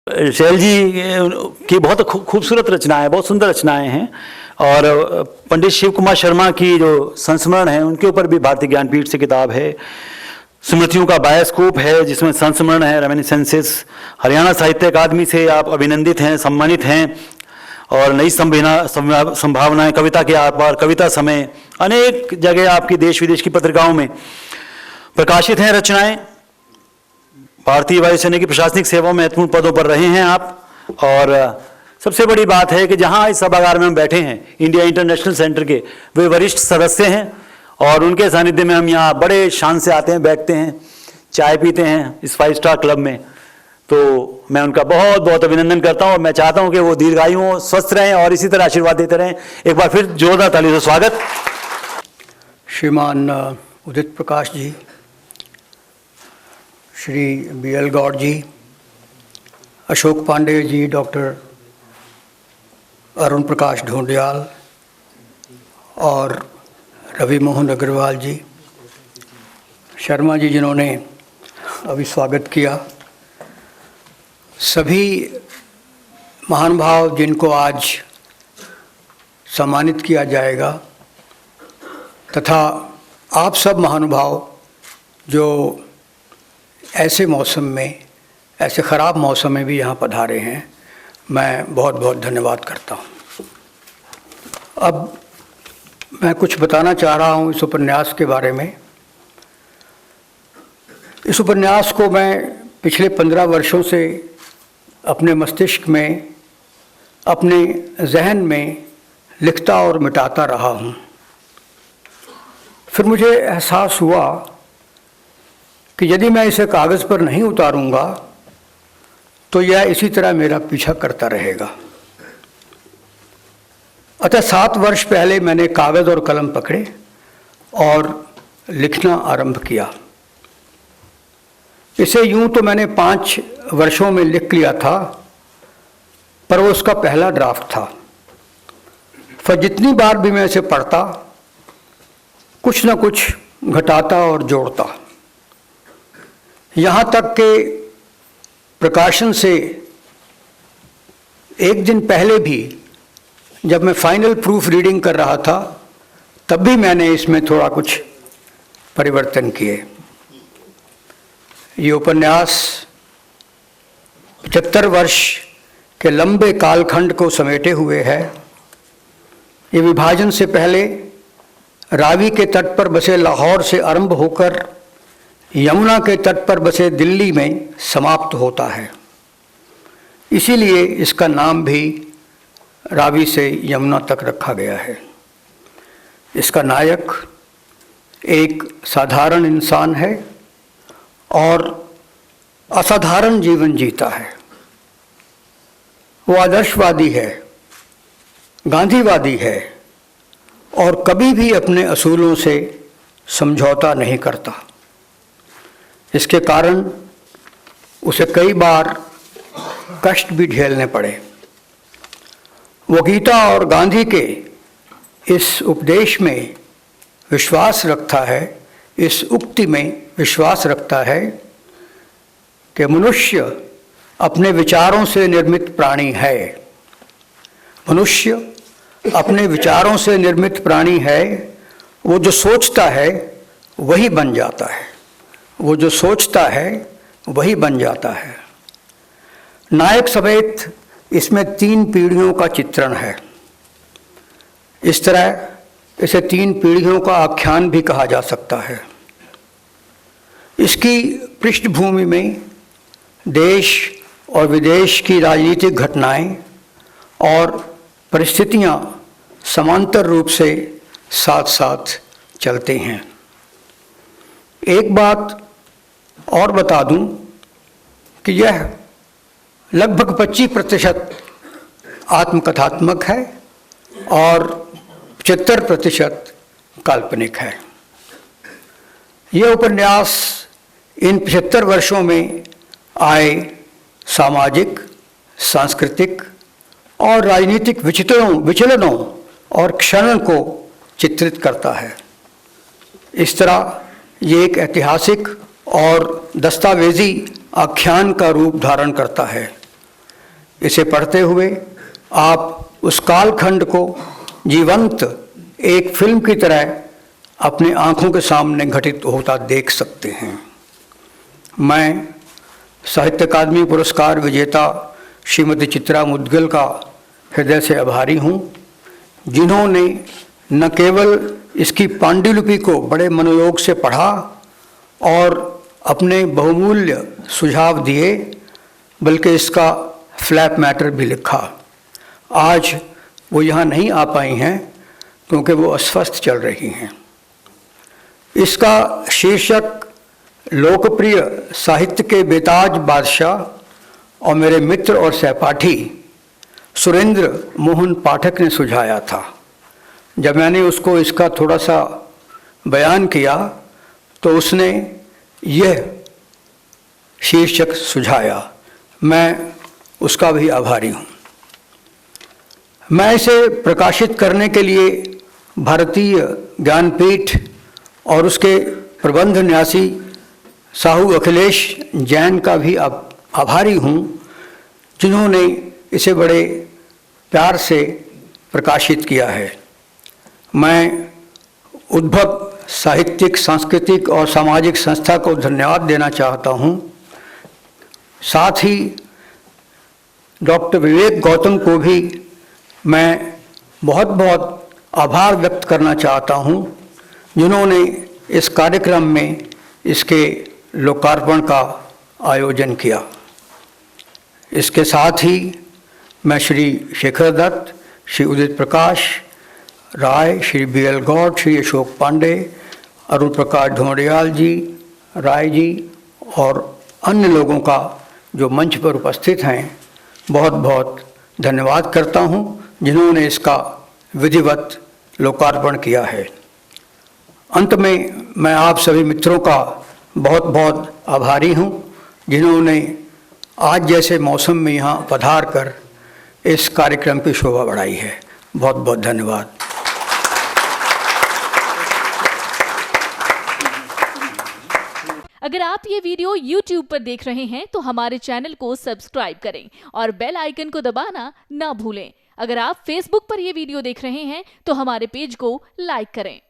शैल जी की बहुत खूबसूरत रचनाएं, बहुत सुंदर रचनाएं हैं। और पंडित शिव कुमार शर्मा की जो संस्मरण है उनके ऊपर भी भारतीय ज्ञानपीठ से किताब है। स्मृतियों का बायोस्कोप है जिसमें संस्मरण है, रेमिनिसेंसेस। हरियाणा साहित्य अकादमी से आप अभिनंदित हैं, सम्मानित हैं। और नई संभावनाएं, कविता के आर पार, कविता समय, अनेक जगह आपकी देश विदेश की पत्रिकाओं में प्रकाशित हैं रचनाएं। भारतीय वायुसेना की प्रशासनिक सेवा में महत्वपूर्ण पदों पर रहे हैं आप। और सबसे बड़ी बात है कि जहां इस सभागार में हम बैठे हैं, इंडिया इंटरनेशनल सेंटर के वे वरिष्ठ सदस्य हैं और उनके सानिध्य में हम यहाँ बड़े शान से आते हैं, बैठते हैं, चाय पीते हैं इस 5 स्टार क्लब में। तो मैं उनका बहुत बहुत अभिनंदन करता हूँ और मैं चाहता हूँ कि वो दीर्घायु हों, स्वस्थ रहें और इसी तरह आशीर्वाद देते रहें। एक बार फिर जोरदार ताली से स्वागत। श्रीमान उदित प्रकाश जी, श्री BL गौड़ जी, अशोक पांडे जी, डॉक्टर अरुण प्रकाश ढोंडियाल और रवि मोहन अग्रवाल जी, शर्मा जी जिन्होंने अभी स्वागत किया, सभी महानुभाव जिनको आज सम्मानित किया जाएगा, तथा आप सब महानुभाव जो ऐसे मौसम में, ऐसे ख़राब मौसम में भी यहाँ पधारे हैं, मैं बहुत बहुत धन्यवाद करता हूँ। अब मैं कुछ बताना चाह रहा हूँ इस उपन्यास के बारे में। इस उपन्यास को मैं पिछले 15 वर्षों से अपने मस्तिष्क में, अपने जहन में लिखता और मिटाता रहा हूँ। फिर मुझे एहसास हुआ कि यदि मैं इसे कागज़ पर नहीं उतारूंगा तो यह इसी तरह मेरा पीछा करता रहेगा। अतः 7 वर्ष पहले मैंने कागज़ और कलम पकड़े और लिखना आरंभ किया। इसे यूं तो मैंने 5 वर्षों में लिख लिया था, पर वो उसका पहला ड्राफ्ट था। फिर जितनी बार भी मैं इसे पढ़ता, कुछ न कुछ घटाता और जोड़ता। यहाँ तक कि प्रकाशन से एक दिन पहले भी जब मैं फाइनल प्रूफ रीडिंग कर रहा था, तब भी मैंने इसमें थोड़ा कुछ परिवर्तन किए। ये उपन्यास 75 वर्ष के लंबे कालखंड को समेटे हुए है। ये विभाजन से पहले रावी के तट पर बसे लाहौर से आरंभ होकर यमुना के तट पर बसे दिल्ली में समाप्त होता है। इसीलिए इसका नाम भी रावी से यमुना तक रखा गया है। इसका नायक एक साधारण इंसान है और असाधारण जीवन जीता है। वो आदर्शवादी है, गांधीवादी है और कभी भी अपने असूलों से समझौता नहीं करता। इसके कारण उसे कई बार कष्ट भी झेलने पड़े। वो गीता और गांधी के इस उपदेश में विश्वास रखता है, इस उक्ति में विश्वास रखता है कि मनुष्य अपने विचारों से निर्मित प्राणी है। मनुष्य अपने विचारों से निर्मित प्राणी है। वो जो सोचता है वही बन जाता है। वो जो सोचता है वही बन जाता है। नायक समेत इसमें 3 पीढ़ियों का चित्रण है। इस तरह इसे 3 पीढ़ियों का आख्यान भी कहा जा सकता है। इसकी पृष्ठभूमि में देश और विदेश की राजनीतिक घटनाएं और परिस्थितियां समांतर रूप से साथ साथ चलते हैं। एक बात और बता दूं कि यह लगभग 25% आत्मकथात्मक है और 75% काल्पनिक है। यह उपन्यास इन 75 वर्षों में आए सामाजिक, सांस्कृतिक और राजनीतिक विचलनों और क्षरण को चित्रित करता है। इस तरह ये एक ऐतिहासिक और दस्तावेजी आख्यान का रूप धारण करता है इसे पढ़ते हुए आप उस कालखंड को जीवंत एक फिल्म की तरह अपनी आंखों के सामने घटित होता देख सकते हैं। मैं साहित्य अकादमी पुरस्कार विजेता श्रीमती चित्रा मुद्गल का हृदय से आभारी हूँ, जिन्होंने न केवल इसकी पांडुलिपि को बड़े मनोयोग से पढ़ा और अपने बहुमूल्य सुझाव दिए, बल्कि इसका फ्लैप मैटर भी लिखा। आज वो यहाँ नहीं आ पाई हैं क्योंकि वो अस्वस्थ चल रही हैं। इसका शीर्षक लोकप्रिय साहित्य के बेताज बादशाह और मेरे मित्र और सहपाठी सुरेंद्र मोहन पाठक ने सुझाया था। जब मैंने उसको इसका थोड़ा सा बयान किया तो उसने यह शीर्षक सुझाया। मैं उसका भी आभारी हूँ। मैं इसे प्रकाशित करने के लिए भारतीय ज्ञानपीठ और उसके प्रबंध न्यासी साहू अखिलेश जैन का भी आभारी हूँ, जिन्होंने इसे बड़े प्यार से प्रकाशित किया है। मैं उद्भव साहित्यिक, सांस्कृतिक और सामाजिक संस्था को धन्यवाद देना चाहता हूँ। साथ ही डॉक्टर विवेक गौतम को भी मैं बहुत बहुत आभार व्यक्त करना चाहता हूँ, जिन्होंने इस कार्यक्रम में इसके लोकार्पण का आयोजन किया। इसके साथ ही मैं श्री शेखर दत्त, श्री उदित प्रकाश राय, श्री BL गौड़, श्री अशोक पांडे, अरुण प्रकाश ढोंडियाल जी, राय जी और अन्य लोगों का जो मंच पर उपस्थित हैं, बहुत बहुत धन्यवाद करता हूं, जिन्होंने इसका विधिवत लोकार्पण किया है। अंत में मैं आप सभी मित्रों का बहुत बहुत आभारी हूं, जिन्होंने आज जैसे मौसम में यहाँ पधार कर इस कार्यक्रम की शोभा बढ़ाई है। बहुत बहुत धन्यवाद। अगर आप ये वीडियो YouTube पर देख रहे हैं तो हमारे चैनल को सब्सक्राइब करें और बेल आइकन को दबाना ना भूलें। अगर आप Facebook पर ये वीडियो देख रहे हैं तो हमारे पेज को लाइक करें।